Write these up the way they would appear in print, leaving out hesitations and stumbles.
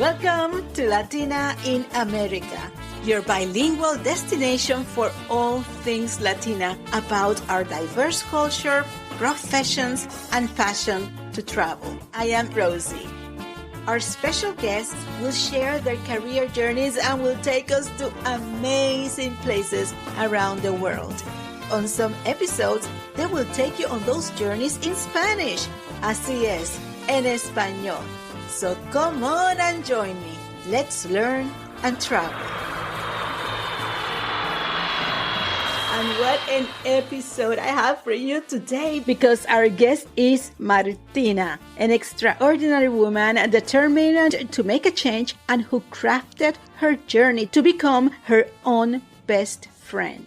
Welcome to Latina in America, your bilingual destination for all things Latina about our diverse culture, professions, and passion to travel. I am Rosie. Our special guests will share their career journeys and will take us to amazing places around the world. On some episodes, they will take you on those journeys in Spanish. Así es, en español. So come on and join me. Let's learn and travel. And what an episode I have for you today, because our guest is Martina, an extraordinary woman determined to make a change and who crafted her journey to become her own best friend.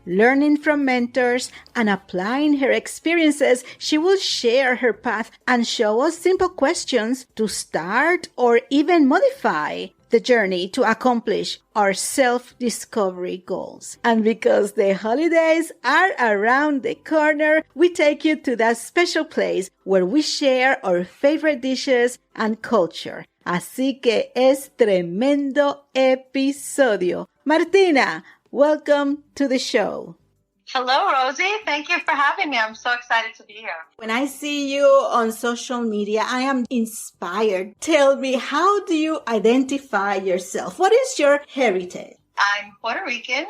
Learning from mentors and applying her experiences, she will share her path and show us simple questions to start or even modify the journey to accomplish our self-discovery goals. And because the holidays are around the corner, we take you to that special place where we share our favorite dishes and culture. Así que es tremendo episodio. Martina, welcome to the show. Hello, Rosie. Thank you for having me. I'm so excited to be here. When I see you on social media, I am inspired. Tell me, how do you identify yourself? What is your heritage? I'm Puerto Rican,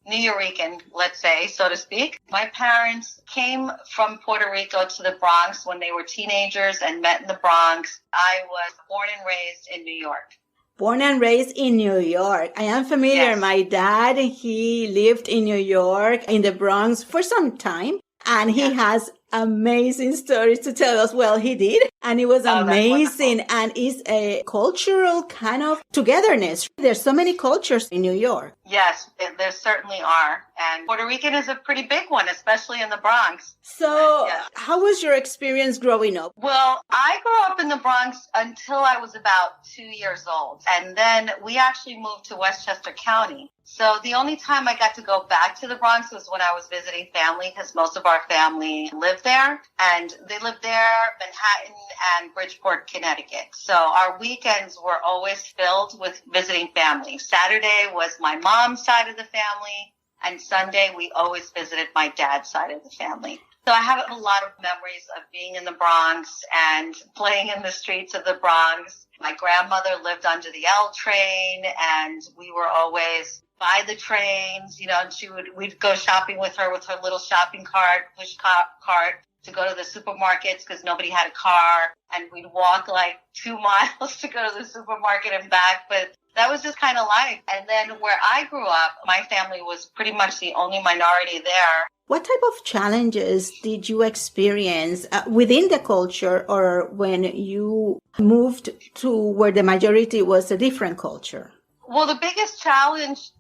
Nuyorican, let's say, so to speak. My parents came from Puerto Rico to the Bronx when they were teenagers and met in the Bronx. I was born and raised in New York. Born and raised in New York. I am familiar. Yes. My dad, he lived in New York, in the Bronx for some time. And he has amazing stories to tell us. Well, he did. And it was amazing. And it's a cultural kind of togetherness. There's so many cultures in New York. Yes, there certainly are. And Puerto Rican is a pretty big one, especially in the Bronx. So how was your experience growing up? Well, I grew up in the Bronx until I was about 2 years old. And then we actually moved to Westchester County. So the only time I got to go back to the Bronx was when I was visiting family, because most of our family lived there. And they lived there, Manhattan and Bridgeport, Connecticut. So our weekends were always filled with visiting family. Saturday was my mom's side of the family. And Sunday, we always visited my dad's side of the family. So I have a lot of memories of being in the Bronx and playing in the streets of the Bronx. My grandmother lived under the L train, and we were always by the trains, and we'd go shopping with her little shopping cart, push cart, to go to the supermarkets because nobody had a car. And we'd walk like 2 miles to go to the supermarket and back. But that was just kind of life. And then where I grew up, my family was pretty much the only minority there. What type of challenges did you experience within the culture, or when you moved to where the majority was a different culture? Well, the biggest challenge,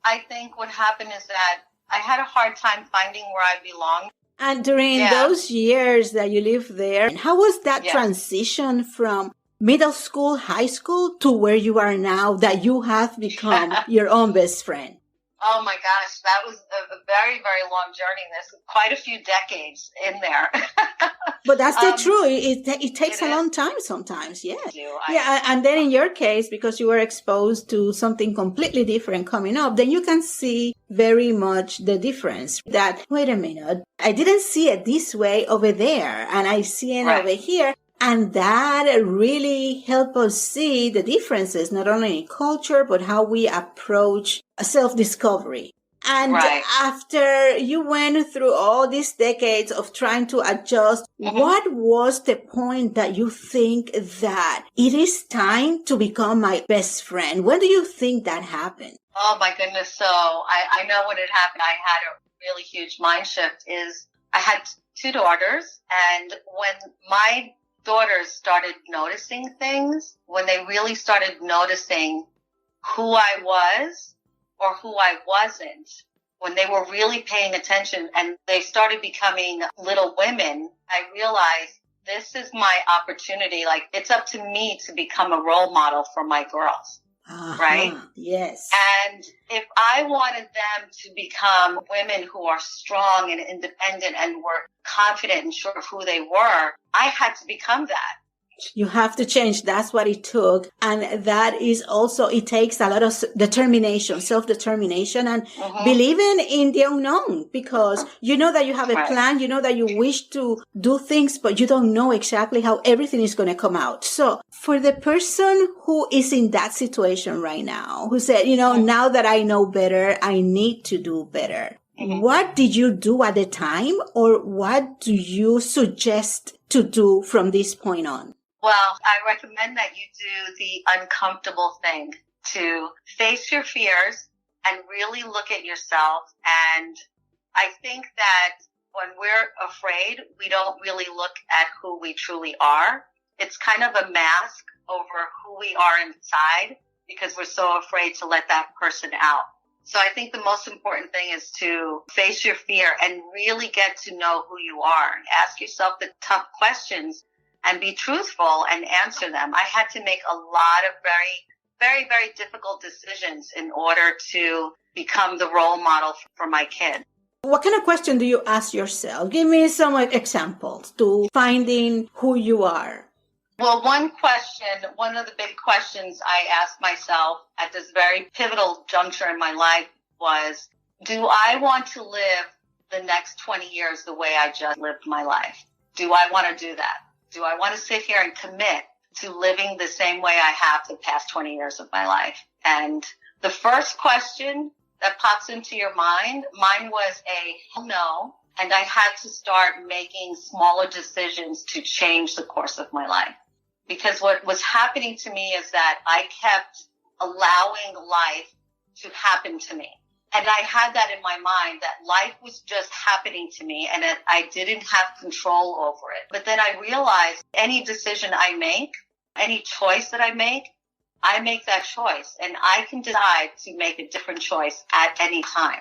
I think, what happened is that I had a hard time finding where I belonged. And during those years that you lived there, how was that transition from middle school, high school, to where you are now, that you have become your own best friend? Oh my gosh, that was a very, very long journey. There's quite a few decades in there. But that's the truth. It takes a long time sometimes, yes. And then in your case, because you were exposed to something completely different coming up, then you can see very much the difference. That, wait a minute, I didn't see it this way over there, and I see it over here. And that really helped us see the differences, not only in culture, but how we approach self-discovery. And after you went through all these decades of trying to adjust, what was the point that you think that it is time to become my best friend? When do you think that happened? Oh my goodness. So I know when it happened. I had a really huge mind shift. I had 2 daughters, and when my daughters started noticing things, when they really started noticing who I was or who I wasn't, when they were really paying attention and they started becoming little women, I realized this is my opportunity. Like, it's up to me to become a role model for my girls. Right? Yes. And if I wanted them to become women who are strong and independent and were confident and sure of who they were, I had to become that. You have to change. That's what it took. And that is also, it takes a lot of determination, self-determination, and believing in the unknown, because you know that you have a plan, you know that you wish to do things, but you don't know exactly how everything is going to come out. So for the person who is in that situation right now, who said, now that I know better, I need to do better. What did you do at the time, or what do you suggest to do from this point on? Well, I recommend that you do the uncomfortable thing, to face your fears and really look at yourself. And I think that when we're afraid, we don't really look at who we truly are. It's kind of a mask over who we are inside, because we're so afraid to let that person out. So I think the most important thing is to face your fear and really get to know who you are. Ask yourself the tough questions and be truthful and answer them. I had to make a lot of very, very difficult decisions in order to become the role model for my kid. What kind of question do you ask yourself? Give me some examples to finding who you are. Well, one of the big questions I asked myself at this very pivotal juncture in my life was, do I want to live the next 20 years the way I just lived my life? Do I want to do that? Do I want to sit here and commit to living the same way I have the past 20 years of my life? And the first question that pops into your mind, mine was a hell no. And I had to start making smaller decisions to change the course of my life. Because what was happening to me is that I kept allowing life to happen to me. And I had that in my mind, that life was just happening to me and that I didn't have control over it. But then I realized any decision I make, any choice that I make that choice. And I can decide to make a different choice at any time.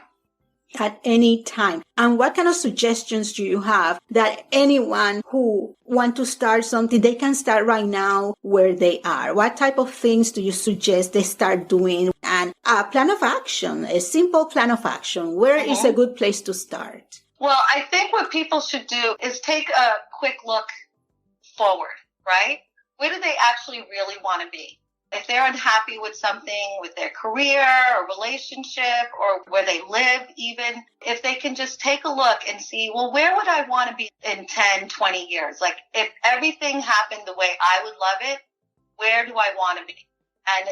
At any time. And what kind of suggestions do you have that anyone who want to start something, they can start right now where they are? What type of things do you suggest they start doing? And a plan of action, a simple plan of action, where is a good place to start? Well, I think what people should do is take a quick look forward, right? Where do they actually really want to be? If they're unhappy with something, with their career or relationship or where they live even, if they can just take a look and see, well, where would I want to be in 10, 20 years? Like, if everything happened the way I would love it, where do I want to be? And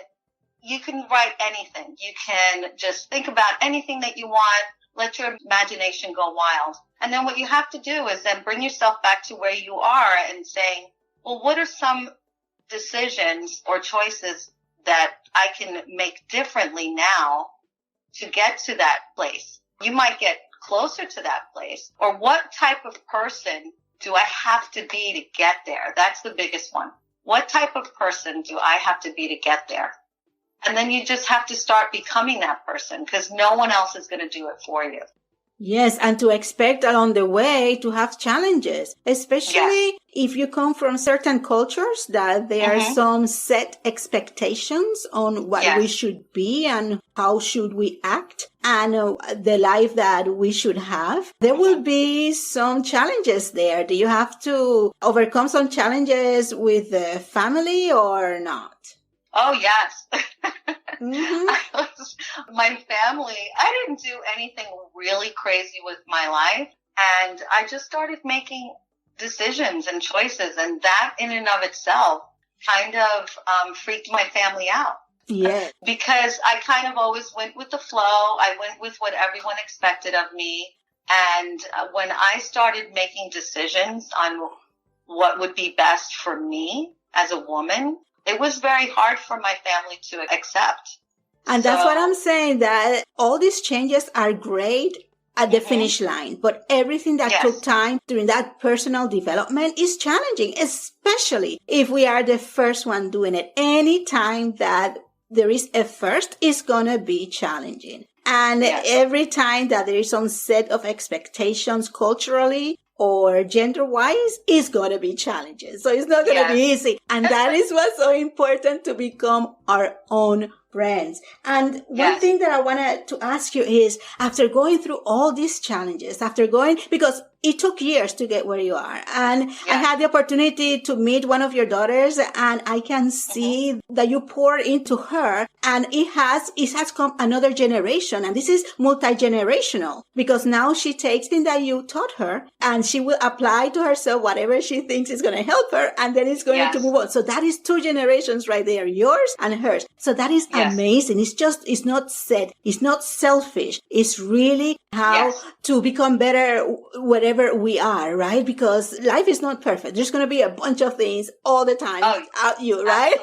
you can write anything. You can just think about anything that you want. Let your imagination go wild. And then what you have to do is then bring yourself back to where you are and saying, well, what are some decisions or choices that I can make differently now to get to that place? You might get closer to that place. Or what type of person do I have to be to get there? That's the biggest one. What type of person do I have to be to get there? And then you just have to start becoming that person, because no one else is going to do it for you. Yes, and to expect along the way to have challenges, especially if you come from certain cultures that there are some set expectations on what we should be and how should we act and the life that we should have. There will be some challenges there. Do you have to overcome some challenges with the family or not? Oh, yes. My family, I didn't do anything really crazy with my life. And I just started making decisions and choices. And that in and of itself kind of freaked my family out. Yeah. Because I kind of always went with the flow. I went with what everyone expected of me. And when I started making decisions on what would be best for me as a woman, it was very hard for my family to accept. And that's what I'm saying, that all these changes are great at the finish line, but everything that took time during that personal development is challenging, especially if we are the first one doing it. Any time that there is a first, is going to be challenging. And every time that there is some set of expectations culturally or gender-wise, is going to be challenges. So it's not going to be easy. And that is what's so important, to become our own friends. And one thing that I wanted to ask you is, after going through all these challenges, because it took years to get where you are. And I Yeah. had the opportunity to meet one of your daughters, and I can see that you pour into her, and it has come another generation. And this is multi-generational, because now she takes things that you taught her and she will apply to herself whatever she thinks is going to help her, and then it's going to move on. So that is 2 generations right there, yours and hers. So that is amazing. It's not said. It's not selfish. It's really how to become better wherever we are, right? Because life is not perfect. There's going to be a bunch of things all the time out you, right?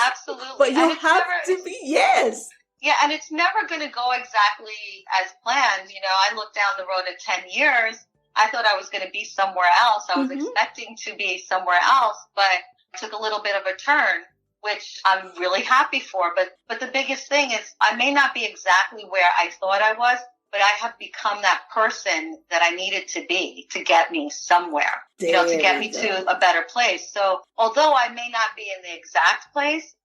Absolutely. But you have to be, yes. Yeah, and it's never going to go exactly as planned. You know, I looked down the road at 10 years. I thought I was going to be somewhere else. I was expecting to be somewhere else, but took a little bit of a turn, which I'm really happy for. But the biggest thing is I may not be exactly where I thought I was, but I have become that person that I needed to be to get me somewhere, to get me to a better place. So although I may not be in the exact place,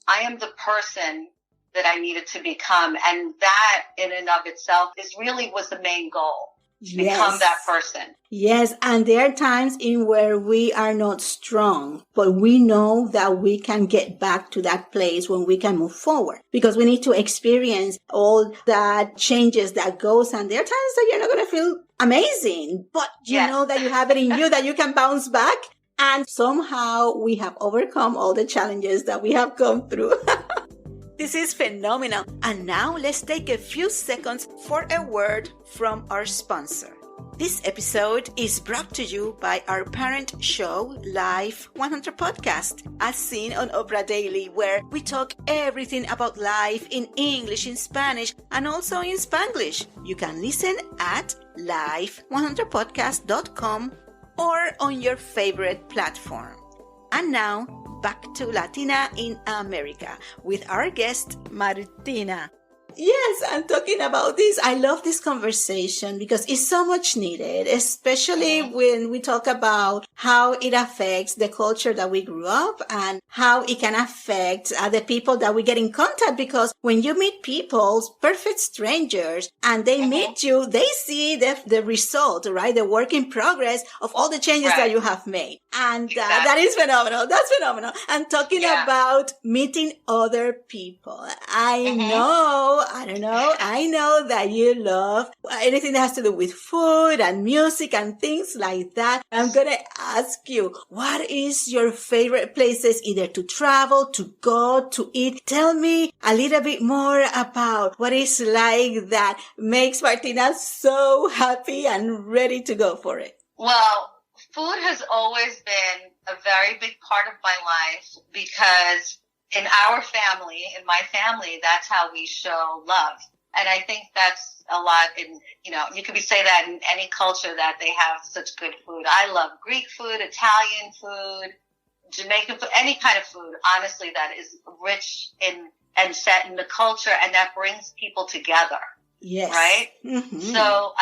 I am the person that I needed to become. And that in and of itself was the main goal. Become that person. Yes, and there are times in where we are not strong, but we know that we can get back to that place when we can move forward, because we need to experience all that changes that goes. And there are times that you're not going to feel amazing, but you know that you have it in you, that you can bounce back. And somehow we have overcome all the challenges that we have come through. This is phenomenal. And now let's take a few seconds for a word from our sponsor. This episode is brought to you by our parent show, Life 100 Podcast, as seen on Oprah Daily, where we talk everything about life in English, in Spanish, and also in Spanglish. You can listen at life100podcast.com or on your favorite platform. And now, back to Latina in America with our guest, Martina. Yes, I'm talking about this. I love this conversation because it's so much needed, especially when we talk about how it affects the culture that we grew up and how it can affect the people that we get in contact. Because when you meet people, perfect strangers, and they meet you, they see the result, right? The work in progress of all the changes that you have made. And that is phenomenal. That's phenomenal. And talking about meeting other people, I know that you love anything that has to do with food and music and things like that. I'm going to ask you, what is your favorite places either to travel, to go, to eat? Tell me a little bit more about what it's like that makes Martina so happy and ready to go for it. Well, food has always been a very big part of my life because in our family, in my family, that's how we show love. And I think that's a lot in, you could say that in any culture that they have such good food. I love Greek food, Italian food, Jamaican food, any kind of food, honestly, that is rich and set in the culture and that brings people together. Yes. Right? Mm-hmm. So,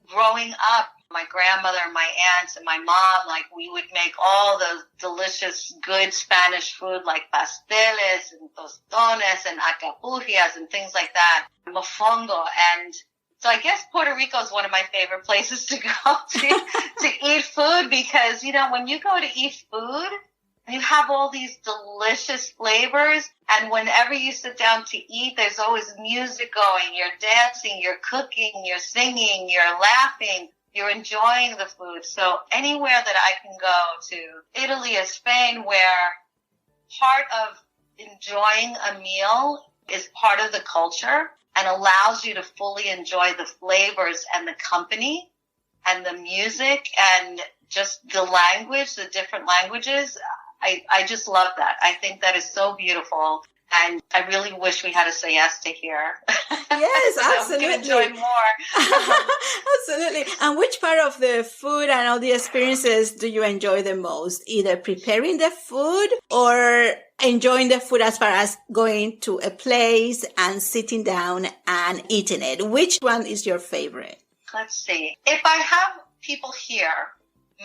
growing up, my grandmother and my aunts and my mom, we would make all those delicious, good Spanish food like pasteles and tostones and acapulcias and things like that, mofongo. And so I guess Puerto Rico is one of my favorite places to go to eat food because, when you go to eat food, you have all these delicious flavors. And whenever you sit down to eat, there's always music going. You're dancing, you're cooking, you're singing, you're laughing. You're enjoying the food. So anywhere that I can go to, Italy or Spain, where part of enjoying a meal is part of the culture and allows you to fully enjoy the flavors and the company and the music and just the language, the different languages. I just love that. I think that is so beautiful. And I really wish we had a siesta here. Yes, absolutely. I'm enjoy more. Absolutely. And which part of the food and all the experiences do you enjoy the most? Either preparing the food or enjoying the food as far as going to a place and sitting down and eating it? Which one is your favorite? Let's see. If I have people here,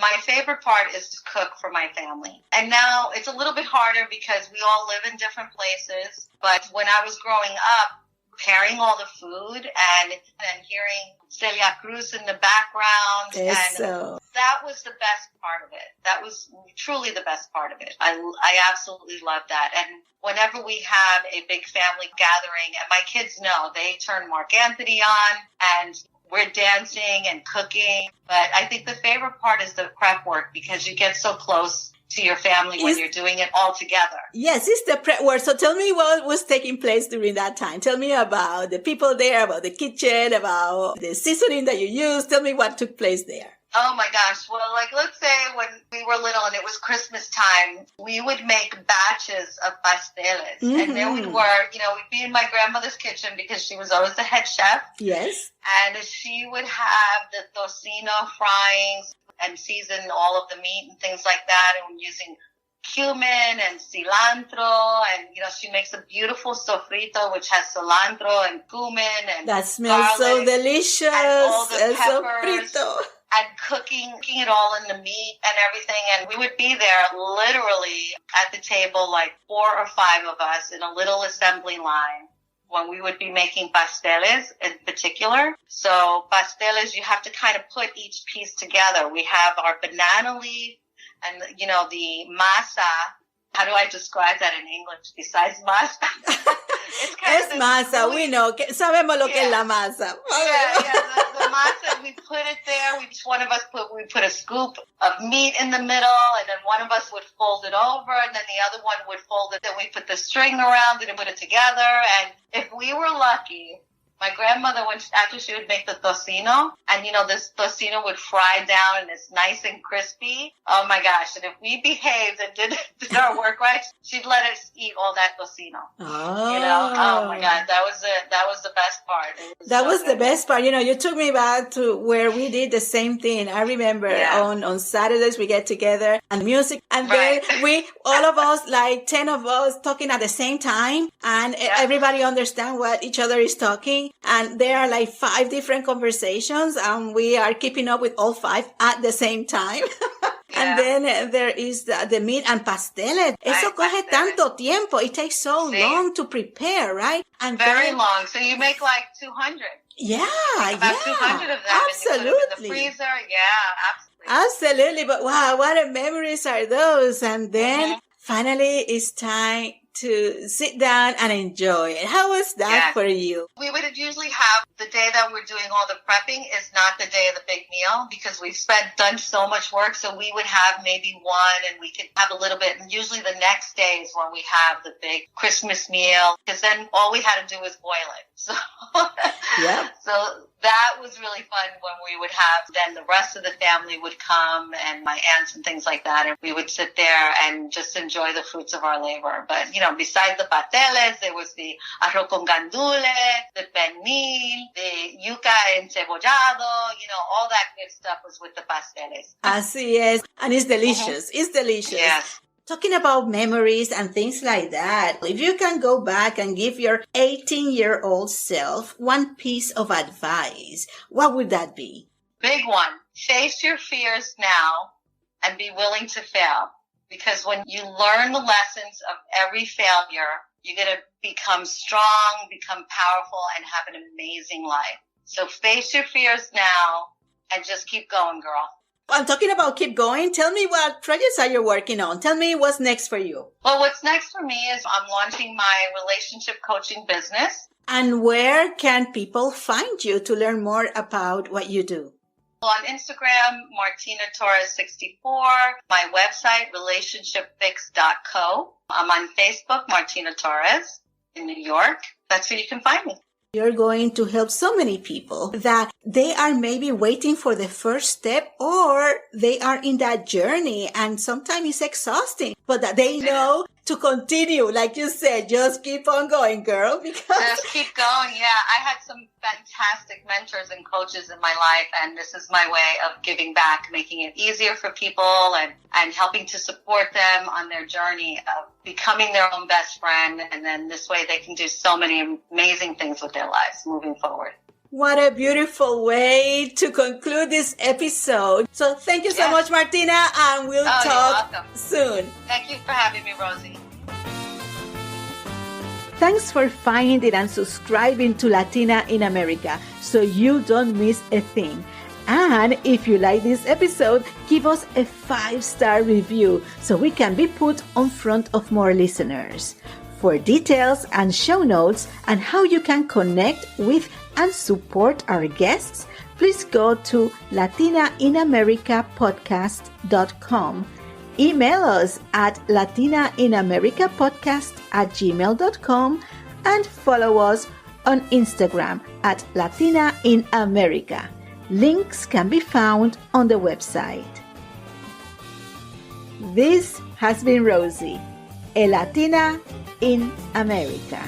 my favorite part is to cook for my family. And now it's a little bit harder because we all live in different places. But when I was growing up, preparing all the food and hearing Celia Cruz in the background. Eso. And that was the best part of it. That was truly the best part of it. I absolutely love that. And whenever we have a big family gathering, and my kids know, they turn Mark Anthony on and we're dancing and cooking. But I think the favorite part is the prep work, because you get so close to your family when you're doing it all together. Yes, it's the prep work. So tell me what was taking place during that time. Tell me about the people there, about the kitchen, about the seasoning that you used. Tell me what took place there. Oh my gosh. Well, like, let's say when we were little and it was Christmas time, we would make batches of pasteles. Mm-hmm. And there we were, we'd be in my grandmother's kitchen because she was always the head chef. Yes. And she would have the tocino frying and season all of the meat and things like that. And using cumin and cilantro, and she makes a beautiful sofrito which has cilantro and cumin and that smells so delicious. And all the El peppers. Sofrito. And cooking it all in the meat and everything. And we would be there literally at the table, like 4 or 5 of us in a little assembly line when we would be making pasteles in particular. So pasteles, you have to kind of put each piece together. We have our banana leaf and, the masa. How do I describe that in English besides masa? Es masa, we know. Sabemos lo que es la masa. The masa, we put it there. We put a scoop of meat in the middle, and then one of us would fold it over, and then the other one would fold it. Then we put the string around it and put it together. And if we were lucky, my grandmother, after she would make the tocino, and this tocino would fry down and it's nice and crispy. Oh my gosh. And if we behaved and did our work right, she'd let us eat all that tocino. Oh my God. That was the best part. That was the best part. You took me back to where we did the same thing. I remember on Saturdays we get together and music, and then all of us, like 10 of us talking at the same time, and everybody understand what each other is talking. And there are like 5 different conversations, and we are keeping up with all 5 at the same time. And then there is the meat and pasteles. Eso coge tanto tiempo. It takes so long to prepare, right? And very long. So you make like 200. Yeah, about 200 of them. Absolutely. And you put them in the freezer. Yeah, absolutely. Absolutely. But wow, what a memories are those? And then finally it's time to sit down and enjoy it. How was that for you? We would usually have the day that we're doing all the prepping is not the day of the big meal, because we've done so much work. So we would have maybe one, and we could have a little bit. And usually the next day is when we have the big Christmas meal, because then all we had to do was boil it. So, so that was really fun when we would have, then the rest of the family would come, and my aunts and things like that. And we would sit there and just enjoy the fruits of our labor. But, besides the pasteles, there was the arroz con gandules, the pernil, the yuca encebollado, all that good stuff was with the pasteles. Así es. And it's delicious. It's delicious. Yes. Talking about memories and things like that, if you can go back and give your 18-year-old self one piece of advice, what would that be? Big one. Face your fears now and be willing to fail. Because when you learn the lessons of every failure, you're going to become strong, become powerful, and have an amazing life. So face your fears now and just keep going, girl. I'm talking about keep going. Tell me what projects are you working on? Tell me what's next for you. Well, what's next for me is I'm launching my relationship coaching business. And where can people find you to learn more about what you do? On Instagram, Martina Torres 64. My website, relationshipfix.co. I'm on Facebook, Martina Torres in New York. That's where you can find me. You're going to help so many people that they are maybe waiting for the first step, or they are in that journey and sometimes it's exhausting, but that they know to continue. Like you said, just keep on going, girl. Because just keep going. Yeah. I had some fantastic mentors and coaches in my life, and this is my way of giving back, making it easier for people and helping to support them on their journey of becoming their own best friend. And then this way they can do so many amazing things with their lives moving forward. What a beautiful way to conclude this episode. So thank you so much, Martina, and we'll talk soon. Thank you for having me, Rosie. Thanks for finding and subscribing to Latina in America so you don't miss a thing. And if you like this episode, give us a 5-star review so we can be put on front of more listeners. For details and show notes and how you can connect with and support our guests, please go to latinainamericapodcast.com. Email us at latinainamericapodcast@gmail.com and follow us on Instagram at Latina in America. Links can be found on the website. This has been Rosie, a Latina in America.